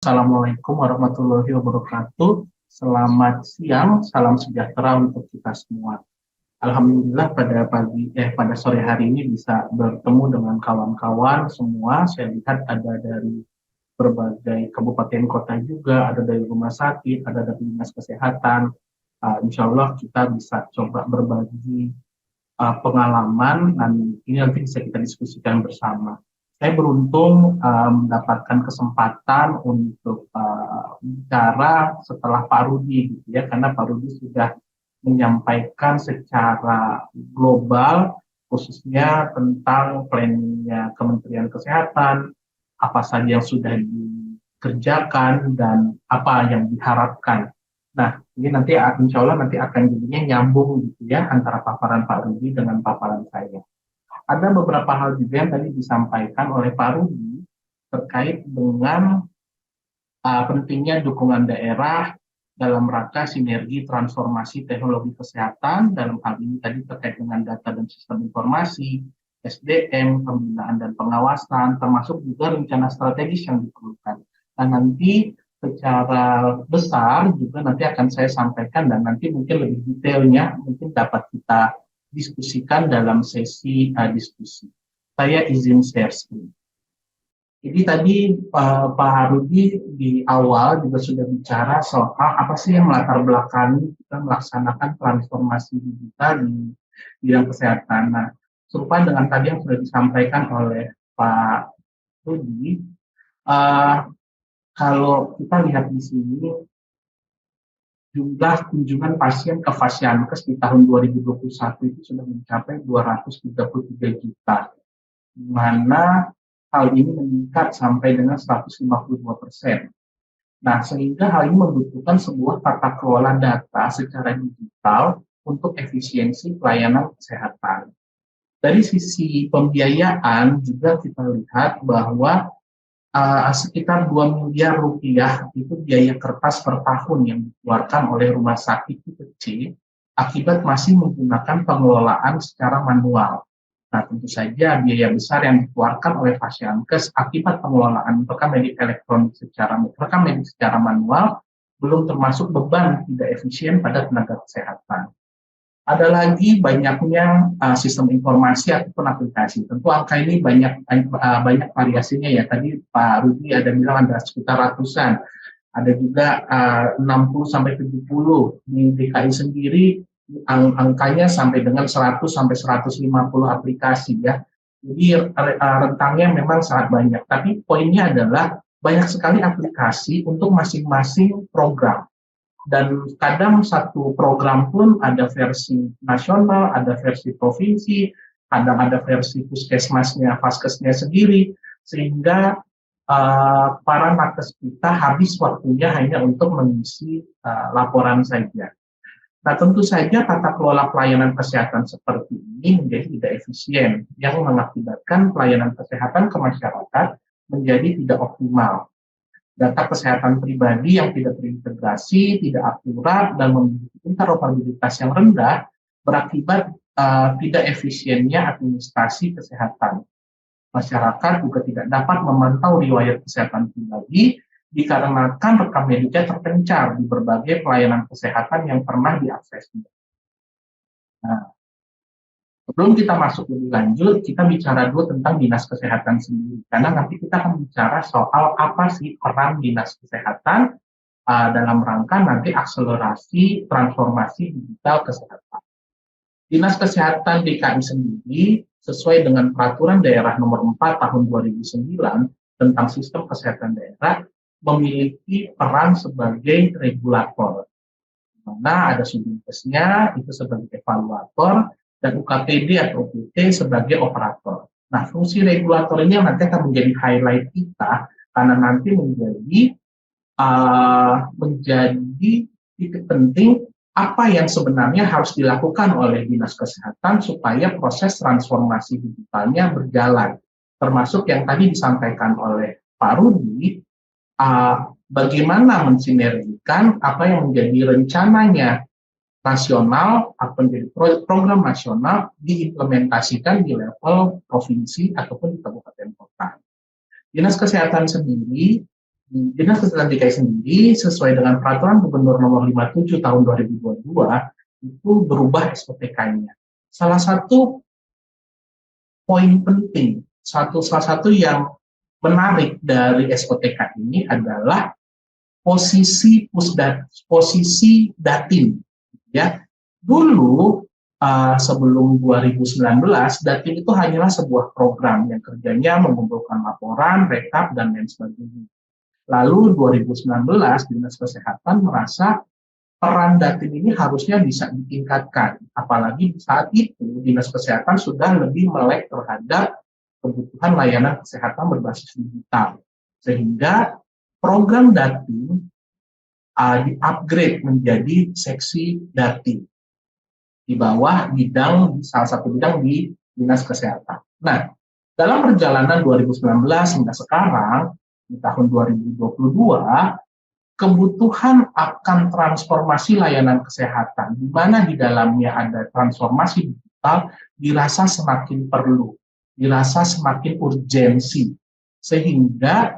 Assalamualaikum warahmatullahi wabarakatuh. Selamat siang, salam sejahtera untuk kita semua. Alhamdulillah pada sore hari ini bisa bertemu dengan kawan-kawan semua. Saya lihat ada dari berbagai kabupaten kota juga, ada dari rumah sakit, ada dari dinas kesehatan. Insya Allah kita bisa coba berbagi pengalaman dan ini nanti bisa kita diskusikan bersama. Saya beruntung mendapatkan kesempatan untuk bicara setelah Pak Rudi, gitu ya, karena Pak Rudi sudah menyampaikan secara global, khususnya tentang planningnya Kementerian Kesehatan, apa saja yang sudah dikerjakan dan apa yang diharapkan. Nah, ini nanti insya Allah nanti akan jadinya nyambung gitu ya antara paparan Pak Rudi dengan paparan saya. Ada beberapa hal juga yang tadi disampaikan oleh Pak Rudi terkait dengan pentingnya dukungan daerah dalam rangka sinergi transformasi teknologi kesehatan, dalam hal ini tadi terkait dengan data dan sistem informasi, SDM, pembinaan dan pengawasan, termasuk juga rencana strategis yang diperlukan. Dan nanti secara besar juga nanti akan saya sampaikan dan nanti mungkin lebih detailnya mungkin dapat kita diskusikan dalam sesi diskusi. Saya izin share screen. Jadi tadi Pak Rudi di awal juga sudah bicara soal apa sih yang melatar belakangi kita melaksanakan transformasi digital di bidang kesehatan. Nah, serupa dengan tadi yang sudah disampaikan oleh Pak Rudi, kalau kita lihat di sini jumlah kunjungan pasien ke Fasiankes di tahun 2021 itu sudah mencapai 233 juta, di mana hal ini meningkat sampai dengan 152%. Nah, sehingga hal ini membutuhkan sebuah tata kelola data secara digital untuk efisiensi pelayanan kesehatan. Dari sisi pembiayaan juga kita lihat bahwa sekitar 2 miliar rupiah itu biaya kertas per tahun yang dikeluarkan oleh rumah sakit IPC akibat masih menggunakan pengelolaan secara manual. Nah, tentu saja biaya besar yang dikeluarkan oleh Fasiankes akibat pengelolaan rekam medik elektronik secara manual belum termasuk beban tidak efisien pada tenaga kesehatan. Ada lagi banyaknya sistem informasi ataupun aplikasi. Tentu angka ini banyak variasinya ya. Tadi Pak Rudi ada bilang ada sekitar ratusan. Ada juga 60 sampai 70 di DKI sendiri angkanya sampai dengan 100 sampai 150 aplikasi ya. Jadi rentangnya memang sangat banyak. Tapi poinnya adalah banyak sekali aplikasi untuk masing-masing program. Dan kadang satu program pun ada versi nasional, ada versi provinsi, kadang ada versi puskesmasnya, faskesnya sendiri, sehingga para nakes kita habis waktunya hanya untuk mengisi laporan saja. Nah, tentu saja tata kelola pelayanan kesehatan seperti ini menjadi tidak efisien, yang mengakibatkan pelayanan kesehatan ke masyarakat menjadi tidak optimal. Data kesehatan pribadi yang tidak terintegrasi, tidak akurat, dan memiliki interoperabilitas yang rendah berakibat tidak efisiennya administrasi kesehatan. Masyarakat juga tidak dapat memantau riwayat kesehatan pribadi dikarenakan rekam mediknya terpencar di berbagai pelayanan kesehatan yang pernah diaksesnya. Nah, sebelum kita masuk lebih lanjut, kita bicara dulu tentang dinas kesehatan sendiri. Karena nanti kita akan bicara soal apa sih peran dinas kesehatan dalam rangka nanti akselerasi transformasi digital kesehatan. Dinas Kesehatan DKI sendiri sesuai dengan Peraturan Daerah Nomor 4 Tahun 2009 tentang Sistem Kesehatan Daerah memiliki peran sebagai regulator. Mana ada Sudinkesnya itu sebagai evaluator dan UKPD atau UPT sebagai operator. Nah, fungsi regulator ini nanti akan menjadi highlight kita karena nanti menjadi titik penting apa yang sebenarnya harus dilakukan oleh Dinas Kesehatan supaya proses transformasi digitalnya berjalan. Termasuk yang tadi disampaikan oleh Pak Rudi, bagaimana mensinergikan apa yang menjadi rencananya nasional atau menjadi program nasional diimplementasikan di level provinsi ataupun di kabupaten kota. Dinas Kesehatan sendiri Dinas Kesehatan DKI sendiri sesuai dengan Peraturan Gubernur Nomor 57 Tahun 2022 itu berubah SOTK-nya. Salah satu poin penting, salah satu yang menarik dari SOTK ini adalah posisi Datin. Ya, dulu sebelum 2019, Datin itu hanyalah sebuah program yang kerjanya mengumpulkan laporan, rekap, dan lain sebagainya. Lalu 2019 Dinas Kesehatan merasa peran Datin ini harusnya bisa ditingkatkan. Apalagi saat itu Dinas Kesehatan sudah lebih melek terhadap kebutuhan layanan kesehatan berbasis digital. Sehingga program Datin di-upgrade menjadi seksi Datin di bawah salah satu bidang di Dinas Kesehatan. Nah, dalam perjalanan 2019 hingga sekarang, di tahun 2022, kebutuhan akan transformasi layanan kesehatan, di mana di dalamnya ada transformasi digital, dirasa semakin perlu, dirasa semakin urgensi, sehingga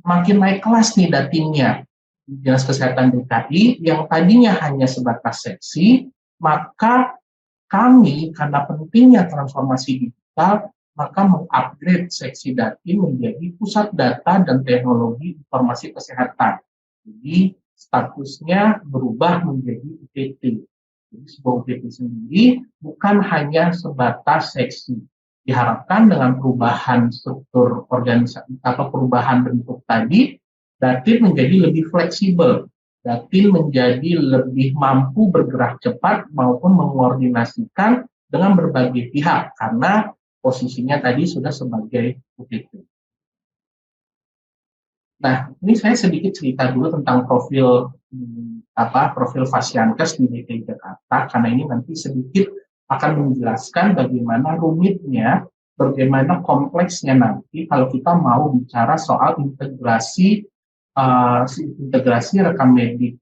makin naik kelas nih datingnya. Dinas Kesehatan DKI yang tadinya hanya sebatas seksi, maka kami karena pentingnya transformasi digital, maka mengupgrade seksi Datin menjadi pusat data dan teknologi informasi kesehatan. Jadi statusnya berubah menjadi UPT. Jadi sebuah UPT sendiri bukan hanya sebatas seksi. Diharapkan dengan perubahan struktur organisasi atau perubahan bentuk tadi, Datin menjadi lebih fleksibel. Datin menjadi lebih mampu bergerak cepat maupun mengkoordinasikan dengan berbagai pihak karena posisinya tadi sudah sebagai UPT. Nah, ini saya sedikit cerita dulu tentang profil Fasiankes di DKI Jakarta karena ini nanti sedikit akan menjelaskan bagaimana rumitnya, bagaimana kompleksnya nanti kalau kita mau bicara soal integrasi rekam medik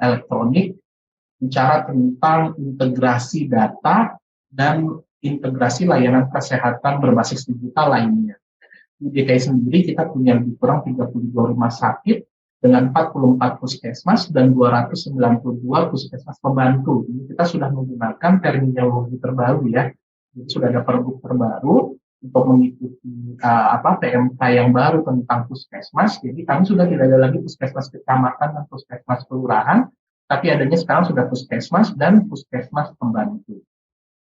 elektronik, bicara tentang integrasi data dan integrasi layanan kesehatan berbasis digital lainnya. Di DKI sendiri kita punya lebih kurang 32 rumah sakit dengan 44 puskesmas dan 292 puskesmas pembantu. Ini kita sudah menggunakan terminologi terbaru ya. Jadi sudah ada pergub terbaru untuk mengikuti PMK yang baru tentang puskesmas. Jadi kami sudah tidak ada lagi puskesmas kecamatan dan puskesmas kelurahan, tapi adanya sekarang sudah puskesmas dan puskesmas pembantu.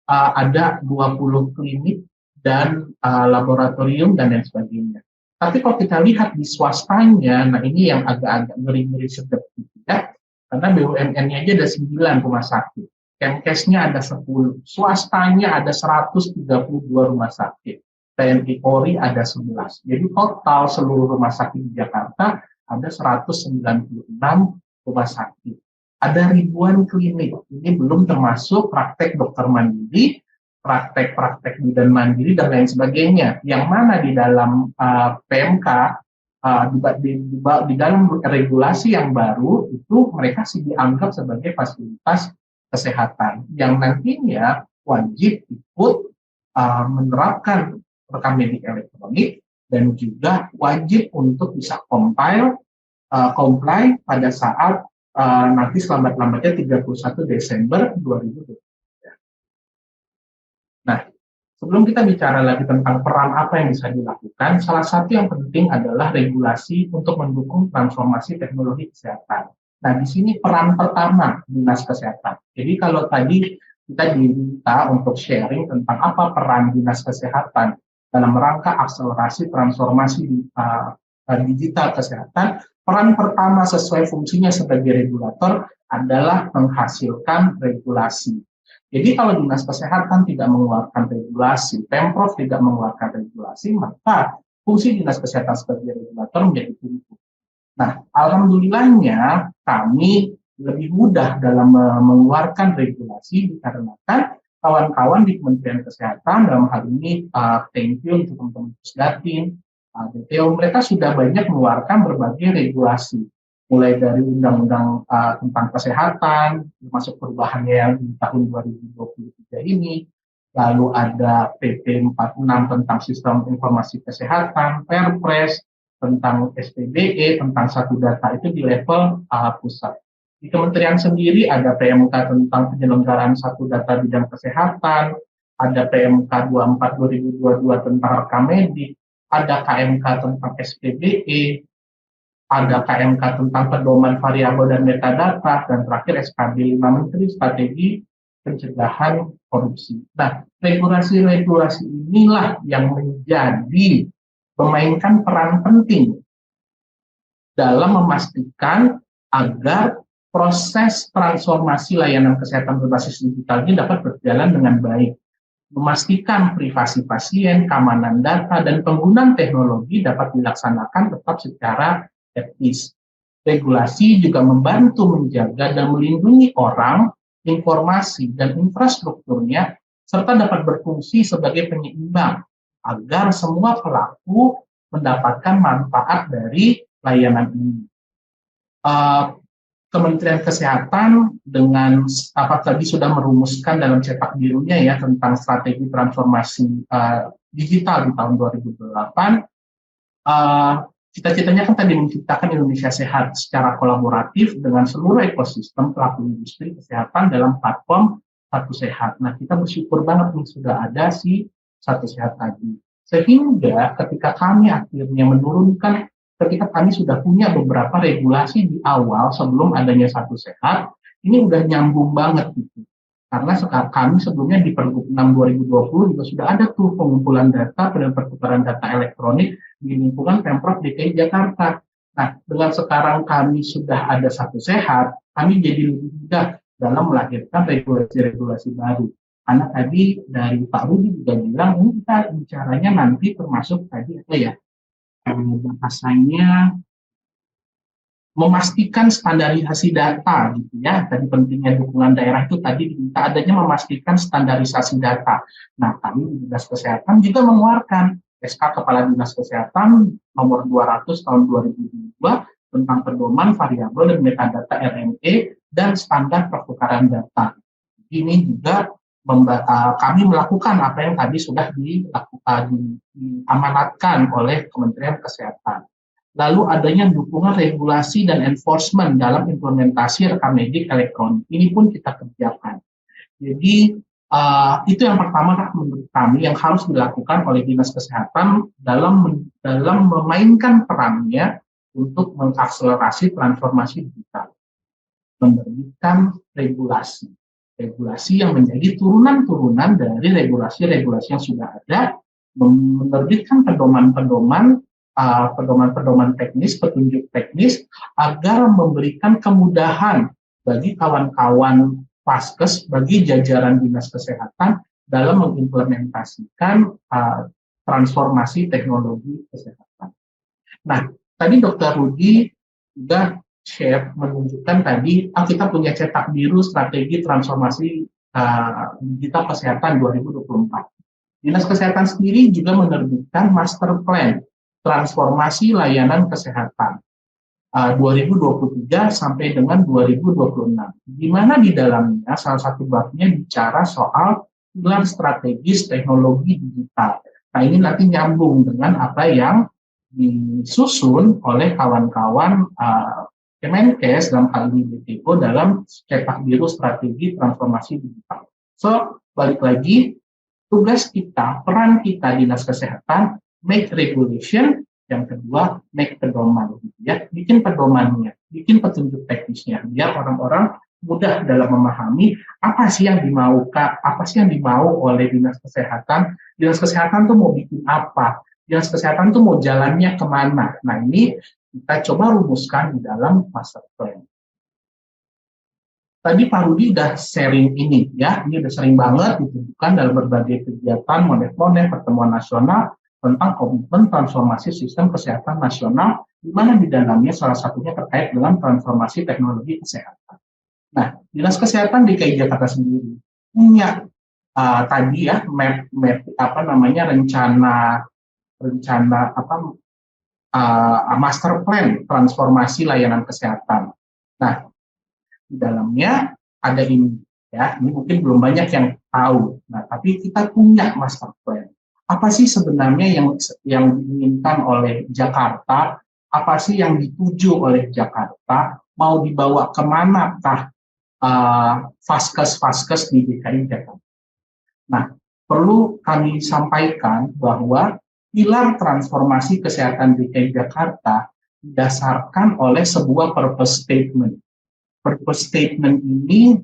Ada 20 klinik dan laboratorium dan lain sebagainya. Tapi kalau kita lihat di swastanya, nah ini yang agak-agak ngeri-ngeri sedap gitu ya. Karena BUMN-nya aja ada 9 rumah sakit. Kemkesnya ada 10, swastanya ada 132 rumah sakit. TNI Polri ada 11. Jadi total seluruh rumah sakit di Jakarta ada 196 rumah sakit. Ada ribuan klinik. Ini belum termasuk praktek dokter mandiri, praktek-praktek bidan mandiri dan lain sebagainya. Yang mana di dalam PMK, di dalam regulasi yang baru itu mereka sih dianggap sebagai fasilitas kesehatan yang nantinya wajib ikut menerapkan rekam medik elektronik dan juga wajib untuk bisa comply pada saat nanti selambat-lambatnya 31 Desember 2020. Nah, sebelum kita bicara lagi tentang peran apa yang bisa dilakukan, salah satu yang penting adalah regulasi untuk mendukung transformasi teknologi kesehatan. Nah, di sini peran pertama Dinas Kesehatan. Jadi kalau tadi kita diminta untuk sharing tentang apa peran Dinas Kesehatan dalam rangka akselerasi transformasi digital kesehatan, peran pertama sesuai fungsinya sebagai regulator adalah menghasilkan regulasi. Jadi kalau Dinas Kesehatan tidak mengeluarkan regulasi, Pemprov tidak mengeluarkan regulasi, maka fungsi Dinas Kesehatan sebagai regulator menjadi lumpuh. Nah, alhamdulillahnya kami lebih mudah dalam mengeluarkan regulasi dikarenakan kawan-kawan di Kementerian Kesehatan dalam hal ini thank you untuk teman-teman Pusdatin, DPO, mereka sudah banyak mengeluarkan berbagai regulasi. Mulai dari undang-undang tentang kesehatan, termasuk perubahannya yang di tahun 2023 ini, lalu ada PP 46 tentang sistem informasi kesehatan, Perpres, tentang SPBE, tentang satu data itu di level pusat. Di kementerian sendiri ada PMK tentang penyelenggaraan satu data bidang kesehatan, ada PMK 24 2022 tentang rekam medik, ada KMK tentang SPBE, ada KMK tentang pedoman variabel dan metadata, dan terakhir SKB 5 Menteri Strategi Pencegahan Korupsi. Nah, regulasi-regulasi inilah yang menjadi memainkan peran penting dalam memastikan agar proses transformasi layanan kesehatan berbasis digital ini dapat berjalan dengan baik, memastikan privasi pasien, keamanan data, dan penggunaan teknologi dapat dilaksanakan tetap secara etis. Regulasi juga membantu menjaga dan melindungi orang, informasi, dan infrastrukturnya, serta dapat berfungsi sebagai penyeimbang agar semua pelaku mendapatkan manfaat dari layanan ini. Kementerian Kesehatan dengan apa tadi sudah merumuskan dalam cetak birunya ya tentang strategi transformasi digital di tahun 2008. Cita-citanya kan tadi menciptakan Indonesia sehat secara kolaboratif dengan seluruh ekosistem pelaku industri kesehatan dalam platform Satu Sehat. Nah, kita bersyukur banget nih sudah ada si Satu Sehat tadi. Sehingga ketika kami akhirnya menurunkan, ketika kami sudah punya beberapa regulasi di awal sebelum adanya Satu Sehat, ini udah nyambung banget gitu. Karena sekarang kami sebelumnya di Pergub 6 2020 juga sudah ada tuh pengumpulan data dan pertukaran data elektronik di lingkungan Pemprov DKI Jakarta. Nah, dengan sekarang kami sudah ada Satu Sehat, kami jadi lebih mudah dalam melahirkan regulasi-regulasi baru. Karena tadi dari Pak Rudi juga bilang, ini kita bicaranya nanti termasuk tadi apa ya, bahasanya memastikan standarisasi data gitu ya. Tadi pentingnya dukungan daerah itu tadi diminta adanya memastikan standarisasi data. Nah, kami di Dinas Kesehatan juga mengeluarkan SK Kepala Dinas Kesehatan nomor 200 tahun 2002 tentang pedoman variabel dan metadata RME dan standar pertukaran data. Ini juga kami melakukan apa yang tadi sudah diamanatkan oleh Kementerian Kesehatan. Lalu adanya dukungan regulasi dan enforcement dalam implementasi rekam medik elektronik. Ini pun kita kerjakan. Jadi itu yang pertama menurut kami yang harus dilakukan oleh Dinas Kesehatan dalam memainkan perannya untuk mengakselerasi transformasi digital. Menerbitkan regulasi yang menjadi turunan-turunan dari regulasi-regulasi yang sudah ada, menerbitkan pedoman-pedoman teknis, petunjuk teknis, agar memberikan kemudahan bagi kawan-kawan Paskes, bagi jajaran Dinas Kesehatan dalam mengimplementasikan transformasi teknologi kesehatan. Nah, tadi Dr. Rudi juga share menunjukkan tadi kita punya cetak biru strategi transformasi digital kesehatan 2024. Dinas Kesehatan sendiri juga menerbitkan master plan transformasi layanan kesehatan 2023 sampai dengan 2026, di mana di dalamnya salah satu babnya bicara soal pilar strategis teknologi digital. Nah, ini nanti nyambung dengan apa yang disusun oleh kawan-kawan Kemenkes dalam hal ini BTO dalam cetak biru strategi transformasi digital. So, balik lagi, tugas kita, peran kita Dinas Kesehatan, make regulation, yang kedua make pedoman, ya, bikin pedomannya, bikin petunjuk teknisnya, biar orang-orang mudah dalam memahami apa sih yang dimaukan, apa sih yang dimau oleh Dinas Kesehatan. Dinas Kesehatan tuh mau bikin apa, Dinas Kesehatan tuh mau jalannya kemana. Nah, ini kita coba rumuskan di dalam master plan. Tadi Pak Rudi udah sharing ini, ya, ini udah sering banget ditunjukkan dalam berbagai kegiatan, monet-monet, pertemuan nasional tentang komitmen transformasi sistem kesehatan nasional, di mana di dalamnya salah satunya terkait dengan transformasi teknologi kesehatan. Nah, Dinas Kesehatan DKI Jakarta sendiri punya tadi ya rencana master plan transformasi layanan kesehatan. Nah, di dalamnya ada ini, ya, ini mungkin belum banyak yang tahu. Nah, tapi kita punya master plan. apa sih sebenarnya yang diinginkan oleh Jakarta, apa sih yang dituju oleh Jakarta, mau dibawa kemanakah vaskes-vaskes di DKI Jakarta. Nah, perlu kami sampaikan bahwa pilar transformasi kesehatan DKI Jakarta didasarkan oleh sebuah purpose statement. Purpose statement ini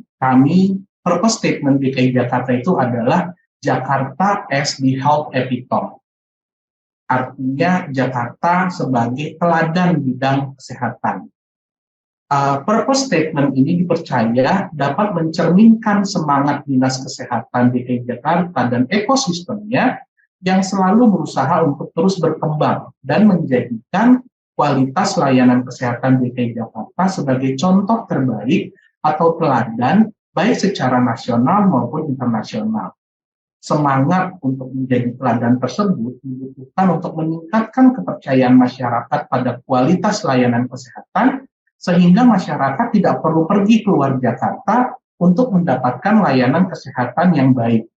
purpose statement DKI Jakarta itu adalah Jakarta as the health epitome. Artinya Jakarta sebagai teladan bidang kesehatan. Purpose statement ini dipercaya dapat mencerminkan semangat Dinas Kesehatan DKI Jakarta dan ekosistemnya yang selalu berusaha untuk terus berkembang dan menjadikan kualitas layanan kesehatan DKI Jakarta sebagai contoh terbaik atau teladan baik secara nasional maupun internasional. Semangat untuk menjadi teladan tersebut dibutuhkan untuk meningkatkan kepercayaan masyarakat pada kualitas layanan kesehatan sehingga masyarakat tidak perlu pergi keluar Jakarta untuk mendapatkan layanan kesehatan yang baik.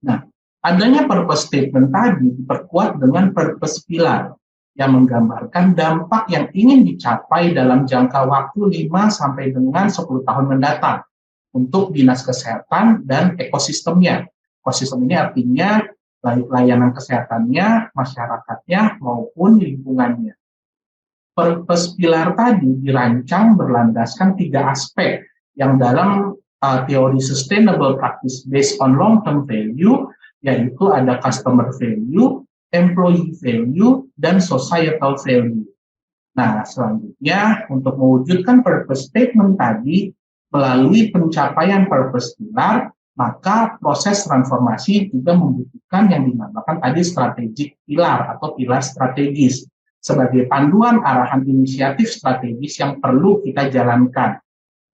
Nah, adanya purpose statement tadi diperkuat dengan purpose pilar yang menggambarkan dampak yang ingin dicapai dalam jangka waktu 5 sampai dengan 10 tahun mendatang untuk Dinas Kesehatan dan ekosistemnya. Ekosistem ini artinya baik layanan kesehatannya, masyarakatnya, maupun lingkungannya. Purpose pilar tadi dirancang berlandaskan 3 aspek yang dalam teori sustainable practice based on long-term value, yaitu ada customer value, employee value, dan societal value. Nah, selanjutnya untuk mewujudkan purpose statement tadi melalui pencapaian purpose pilar, maka proses transformasi juga membutuhkan yang dinamakan tadi strategic pilar atau pilar strategis sebagai panduan arahan inisiatif strategis yang perlu kita jalankan.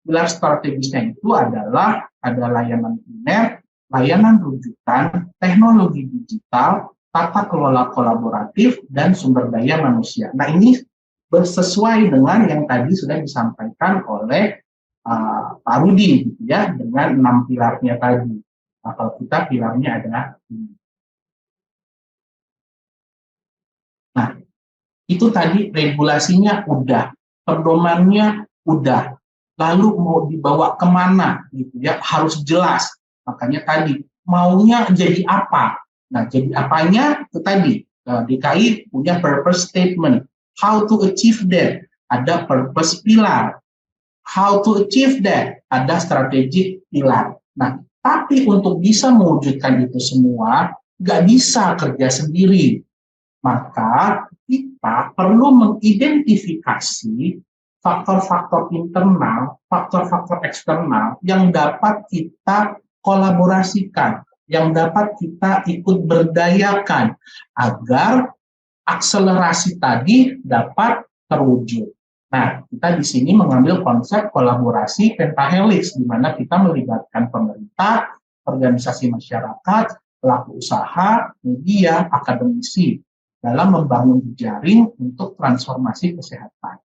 Pilar strategisnya itu adalah ada layanan primer, layanan rujukan, teknologi digital, tata kelola kolaboratif, dan sumber daya manusia. Nah, ini sesuai dengan yang tadi sudah disampaikan oleh Pak Rudi, gitu ya, dengan 6 pilarnya tadi. Nah, kalau kita pilarnya adalah ini. Nah, itu tadi regulasinya udah, pedomannya udah, lalu mau dibawa kemana gitu ya, harus jelas. Makanya tadi maunya jadi apa. Nah, jadi apanya itu tadi DKI punya purpose statement, how to achieve that, ada purpose pilar, how to achieve that, ada strategic pilar. Nah, tapi untuk bisa mewujudkan itu semua nggak bisa kerja sendiri, maka kita perlu mengidentifikasi faktor-faktor internal, faktor-faktor eksternal yang dapat kita kolaborasikan, yang dapat kita ikut berdayakan agar akselerasi tadi dapat terwujud. Nah, kita di sini mengambil konsep kolaborasi pentahelix, di mana kita melibatkan pemerintah, organisasi masyarakat, pelaku usaha, media, akademisi, dalam membangun jejaring untuk transformasi kesehatan.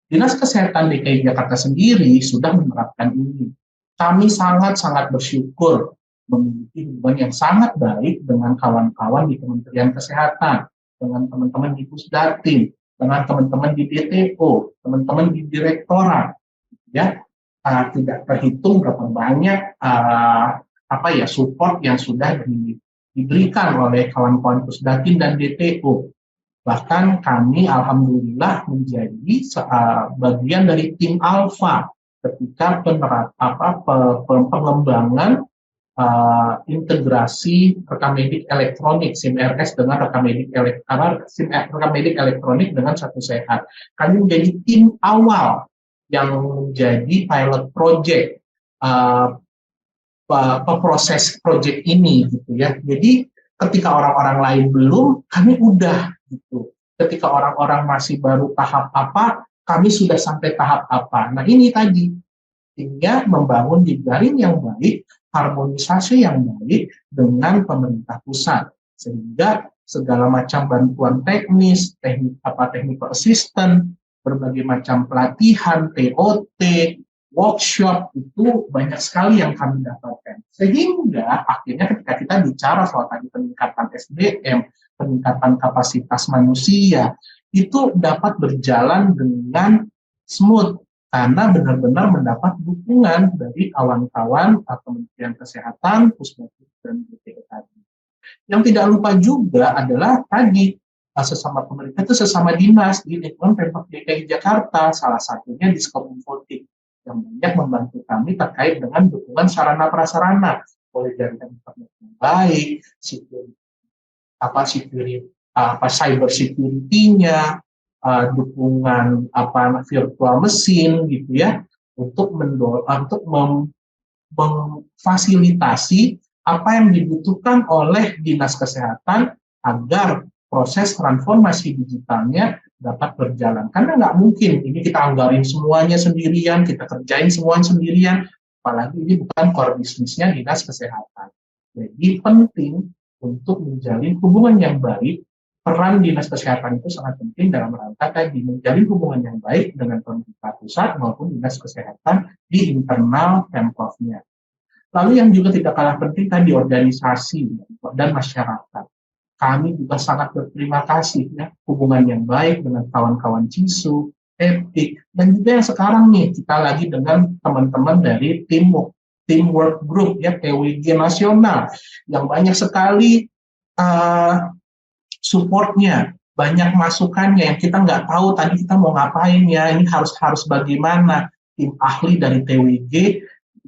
Dinas Kesehatan DKI Jakarta sendiri sudah menerapkan ini. Kami sangat-sangat bersyukur memiliki hubungan yang sangat baik dengan kawan-kawan di Kementerian Kesehatan, dengan teman-teman di Pusdatin, dengan teman-teman di DTO, teman-teman di Direktorat, ya, tidak terhitung berapa banyak support yang sudah diberikan oleh kawan-kawan Pusdatin dan DTO. Bahkan kami alhamdulillah menjadi bagian dari tim alfa ketika pengembangan integrasi rekam medik elektronik SIM-RS dengan rekam medik elektronik dengan Satu Sehat. Kami menjadi tim awal yang menjadi pilot project proses project ini gitu ya. Jadi ketika orang-orang lain belum, kami udah gitu. Ketika orang-orang masih baru tahap apa, kami sudah sampai tahap apa. Nah, ini tadi sehingga membangun jejaring yang baik, harmonisasi yang baik dengan pemerintah pusat, sehingga segala macam bantuan teknis, technical assistant, berbagai macam pelatihan, TOT, workshop, itu banyak sekali yang kami dapatkan. Sehingga akhirnya ketika kita bicara soal tadi peningkatan SDM, peningkatan kapasitas manusia, itu dapat berjalan dengan smooth karena benar-benar mendapat dukungan dari kawan-kawan Kementerian Kesehatan, Puskesmas, dan BPO tadi. Yang tidak lupa juga adalah tadi sesama pemerintah itu sesama dinas di lingkungan Pemprov DKI Jakarta, salah satunya Diskominfotik yang banyak membantu kami terkait dengan dukungan sarana prasarana, mulai dari internet yang baik, cyber security-nya, dukungan virtual mesin gitu ya, untuk memfasilitasi apa yang dibutuhkan oleh dinas kesehatan agar proses transformasi digitalnya dapat berjalan. Karena nggak mungkin ini kita anggarin semuanya sendirian, kita kerjain semuanya sendirian, apalagi ini bukan core bisnisnya dinas kesehatan. Jadi penting untuk menjalin hubungan yang baik. Peran dinas kesehatan itu sangat penting dalam rangka tadi menjalin hubungan yang baik dengan pemerintah pusat maupun dinas kesehatan di internal Pemprov-nya. Lalu yang juga tidak kalah penting tadi organisasi dan masyarakat. Kami juga sangat berterima kasih ya, hubungan yang baik dengan kawan-kawan CISU, EPIK, dan juga yang sekarang nih kita lagi dengan teman-teman dari Teamwork Group ya, TWG nasional yang banyak sekali supportnya, banyak masukannya yang kita nggak tahu tadi kita mau ngapain ya, ini harus bagaimana. Tim ahli dari TWG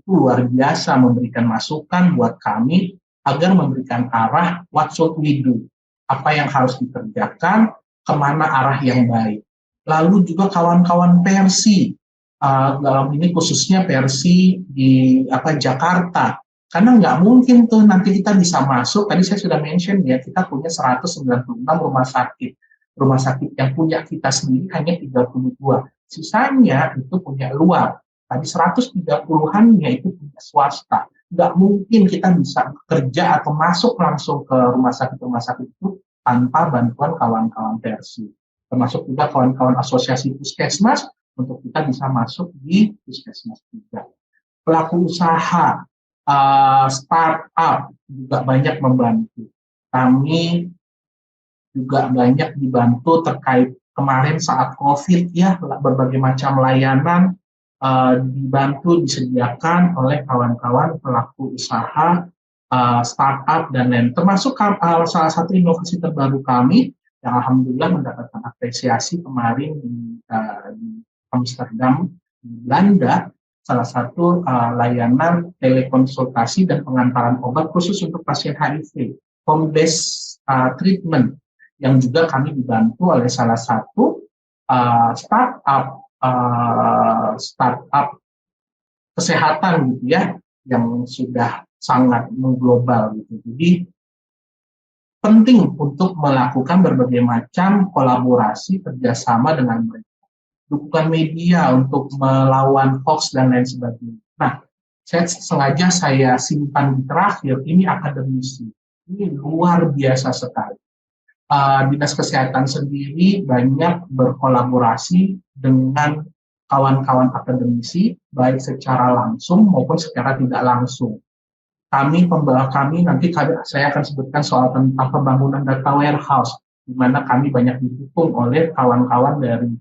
itu luar biasa memberikan masukan buat kami agar memberikan arah what should we do, apa yang harus dikerjakan, kemana arah yang baik. Lalu juga kawan-kawan Persi, dalam ini khususnya Persi di Jakarta, karena nggak mungkin tuh nanti kita bisa masuk, tadi saya sudah mention ya, kita punya 196 rumah sakit yang punya kita sendiri hanya 32, sisanya itu punya luar, tadi 130-annya itu punya swasta. Nggak mungkin kita bisa kerja atau masuk langsung ke rumah sakit itu tanpa bantuan kawan-kawan Persi, termasuk juga kawan-kawan asosiasi puskesmas untuk kita bisa masuk di puskesmas juga. Pelaku usaha, startup juga banyak membantu. Kami juga banyak dibantu terkait kemarin saat COVID ya, berbagai macam layanan dibantu disediakan oleh kawan-kawan pelaku usaha, startup dan lain. Termasuk salah satu inovasi terbaru kami yang alhamdulillah mendapatkan apresiasi kemarin di Amsterdam, di Belanda, salah satu layanan telekonsultasi dan pengantaran obat khusus untuk pasien HIV, home-based treatment, yang juga kami dibantu oleh salah satu startup kesehatan gitu ya, yang sudah sangat mengglobal gitu. Jadi penting untuk melakukan berbagai macam kolaborasi kerjasama dengan mereka. Dukungan media untuk melawan hoax dan lain sebagainya. Nah, sengaja saya simpan di terakhir, ini akademisi. Ini luar biasa sekali. Dinas Kesehatan sendiri banyak berkolaborasi dengan kawan-kawan akademisi, baik secara langsung maupun secara tidak langsung. Kami nanti saya akan sebutkan soal tentang pembangunan data warehouse, di mana kami banyak didukung oleh kawan-kawan dari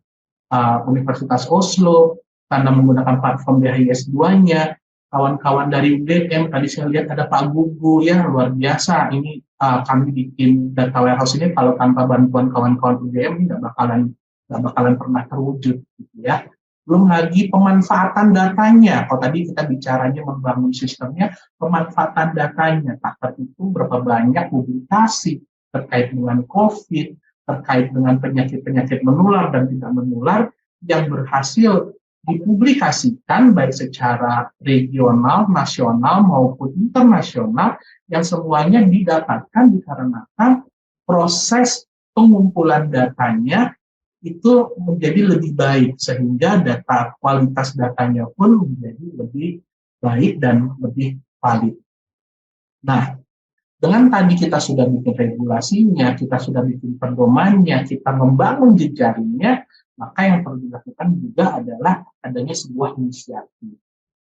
Universitas Oslo karena menggunakan platform DHIS2-nya, kawan-kawan dari UGM, tadi saya lihat ada Pak Gugu ya, luar biasa. Ini kami bikin data warehouse ini kalau tanpa bantuan kawan-kawan UGM ini nggak bakalan pernah terwujud gitu ya. Belum lagi pemanfaatan datanya. Kalau tadi kita bicaranya membangun sistemnya, pemanfaatan datanya. Tak terhitung berapa banyak publikasi terkait dengan COVID, terkait dengan penyakit-penyakit menular dan tidak menular yang berhasil dipublikasikan baik secara regional, nasional maupun internasional, yang semuanya didapatkan dikarenakan proses pengumpulan datanya itu menjadi lebih baik, sehingga kualitas datanya pun menjadi lebih baik dan lebih valid. Nah, Dengan tadi kita sudah bikin regulasinya, kita sudah bikin pedomannya, kita membangun jejaringnya, maka yang perlu dilakukan juga adalah adanya sebuah inisiatif.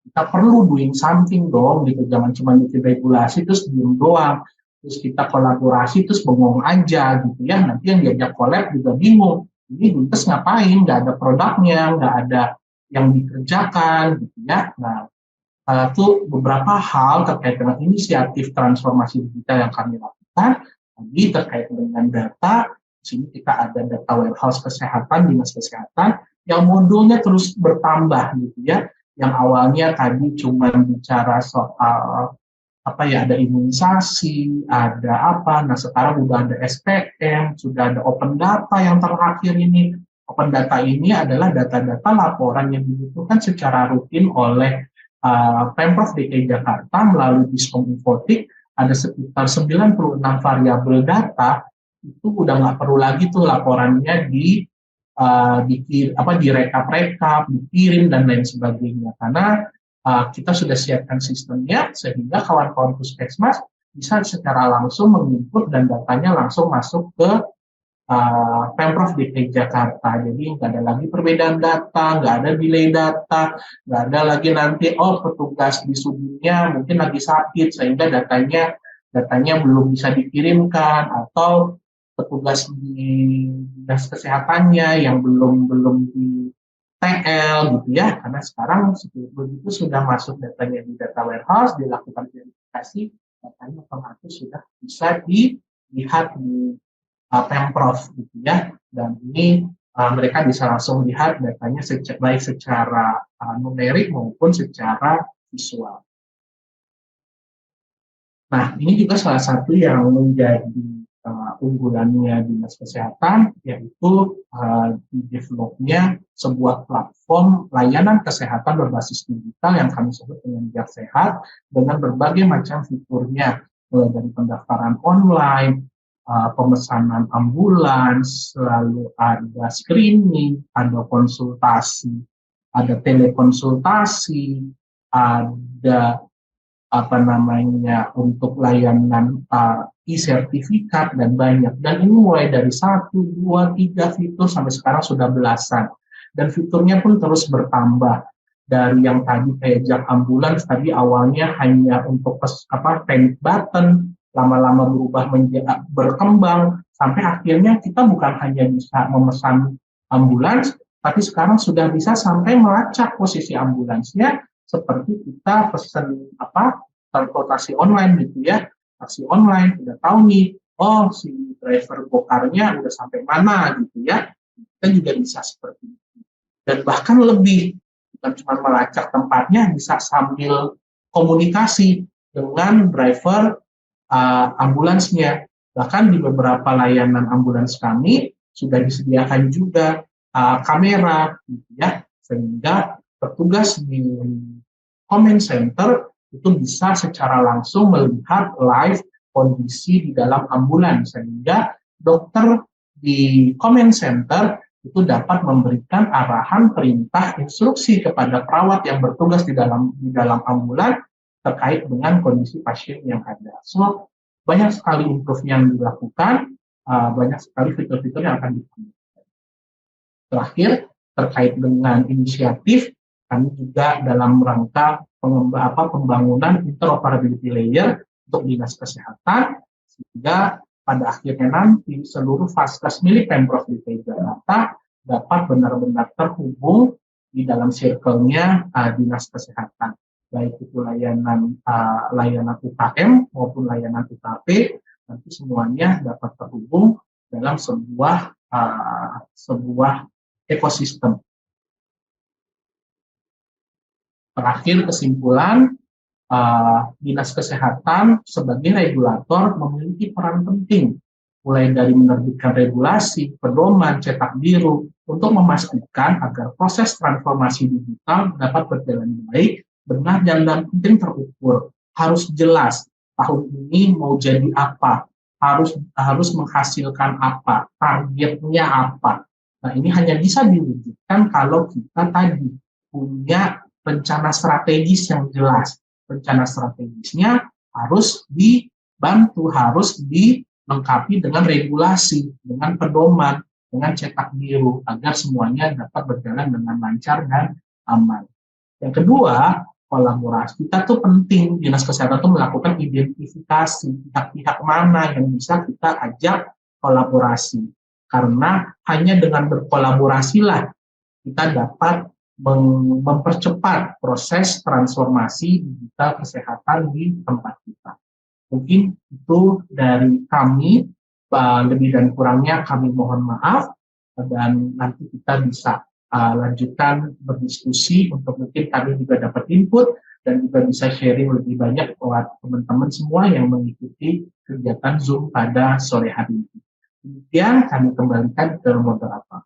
Kita perlu doing something dong, gitu. Jangan cuma bikin regulasi terus diem doang. Terus kita kolaborasi terus bengong aja, gitu ya. Nanti yang diajak collab juga bingung. Ini Duntes ngapain? Nggak ada produknya, nggak ada yang dikerjakan, gitu ya. Nah, itu beberapa hal terkait dengan inisiatif transformasi digital yang kami lakukan. Tadi terkait dengan data, di sini kita ada data warehouse kesehatan, dinas kesehatan, yang modulnya terus bertambah gitu ya. Yang awalnya tadi cuma bicara soal apa ya, ada imunisasi, ada apa, nah sekarang udah ada SPM, sudah ada open data yang terakhir ini. Open data ini adalah data-data laporan yang dibutuhkan secara rutin oleh Pemprov DKI Jakarta melalui Diskominfotik. Ada sekitar 96 variabel data, itu udah nggak perlu lagi tuh laporannya direkap-rekap, dikirim dan lain sebagainya, karena kita sudah siapkan sistemnya sehingga kawan-kawan puskesmas bisa secara langsung menginput dan datanya langsung masuk ke Pemprov DKI Jakarta. Jadi nggak ada lagi perbedaan data, nggak ada delay data, nggak ada lagi nanti petugas di Sudinnya mungkin lagi sakit sehingga datanya belum bisa dikirimkan, atau petugas di dinas kesehatannya yang belum di TL gitu ya, karena sekarang begitu sudah masuk datanya di data warehouse, dilakukan verifikasi, datanya otomatis sudah bisa dilihat di Pemprov gitu ya, dan ini mereka bisa langsung lihat datanya baik secara numerik maupun secara visual. Nah, ini juga salah satu yang menjadi unggulannya Dinas Kesehatan, yaitu di developnya sebuah platform layanan kesehatan berbasis digital yang kami sebut dengan Jak Sehat, dengan berbagai macam fiturnya, mulai dari pendaftaran online, pemesanan ambulans, lalu ada screening, ada konsultasi, ada telekonsultasi, ada untuk layanan e-sertifikat dan banyak. Dan ini mulai dari 1, 2, 3 fitur sampai sekarang sudah belasan. Dan fiturnya pun terus bertambah. Dari yang tadi kayak Jak Ambulans, tadi awalnya hanya untuk panic button, lama-lama berkembang, sampai akhirnya kita bukan hanya bisa memesan ambulans, tapi sekarang sudah bisa sampai melacak posisi ambulansnya, seperti kita pesan transportasi online gitu ya, taksi online, udah tahu nih, si driver gokarnya udah sampai mana gitu ya, kita juga bisa seperti itu. Dan bahkan lebih, bukan cuma melacak tempatnya, bisa sambil komunikasi dengan driver ambulansnya. Bahkan di beberapa layanan ambulans kami sudah disediakan juga kamera gitu ya, sehingga petugas di comment center itu bisa secara langsung melihat live kondisi di dalam ambulans, sehingga dokter di comment center itu dapat memberikan arahan, perintah, instruksi kepada perawat yang bertugas di dalam ambulans terkait dengan kondisi pasien yang ada. So, banyak sekali improve yang dilakukan, banyak sekali fitur-fitur yang akan dikembangkan. Terakhir, terkait dengan inisiatif, kami juga dalam rangka pembangunan interoperability layer untuk dinas kesehatan, sehingga pada akhirnya nanti seluruh vaskes milik Pemprov DKI Jakarta dapat benar-benar terhubung di dalam circle-nya dinas kesehatan, baik itu layanan UKM maupun layanan UKP, nanti semuanya dapat terhubung dalam sebuah ekosistem. Terakhir, kesimpulan, Dinas Kesehatan sebagai regulator memiliki peran penting, mulai dari menerbitkan regulasi, pedoman, cetak biru, untuk memastikan agar proses transformasi digital dapat berjalan baik, benar, dan penting terukur. Harus jelas, tahun ini mau jadi apa, harus menghasilkan apa, targetnya apa. Nah, ini hanya bisa diwujudkan kalau kita tadi punya rencana strategis yang jelas. Rencana strategisnya harus bantu harus dilengkapi dengan regulasi, dengan pedoman, dengan cetak biru agar semuanya dapat berjalan dengan lancar dan aman. Yang kedua, kolaborasi. Kita tuh penting, Dinas Kesehatan tuh melakukan identifikasi pihak-pihak mana yang bisa kita ajak kolaborasi. Karena hanya dengan berkolaborasilah kita dapat mempercepat proses transformasi digital kesehatan di tempat kita. Mungkin itu dari kami, lebih dan kurangnya kami mohon maaf, dan nanti kita bisa lanjutkan berdiskusi untuk mungkin kami juga dapat input dan juga bisa sharing lebih banyak buat teman-teman semua yang mengikuti kegiatan Zoom pada sore hari ini. Kemudian kami kembalikan ke moderator.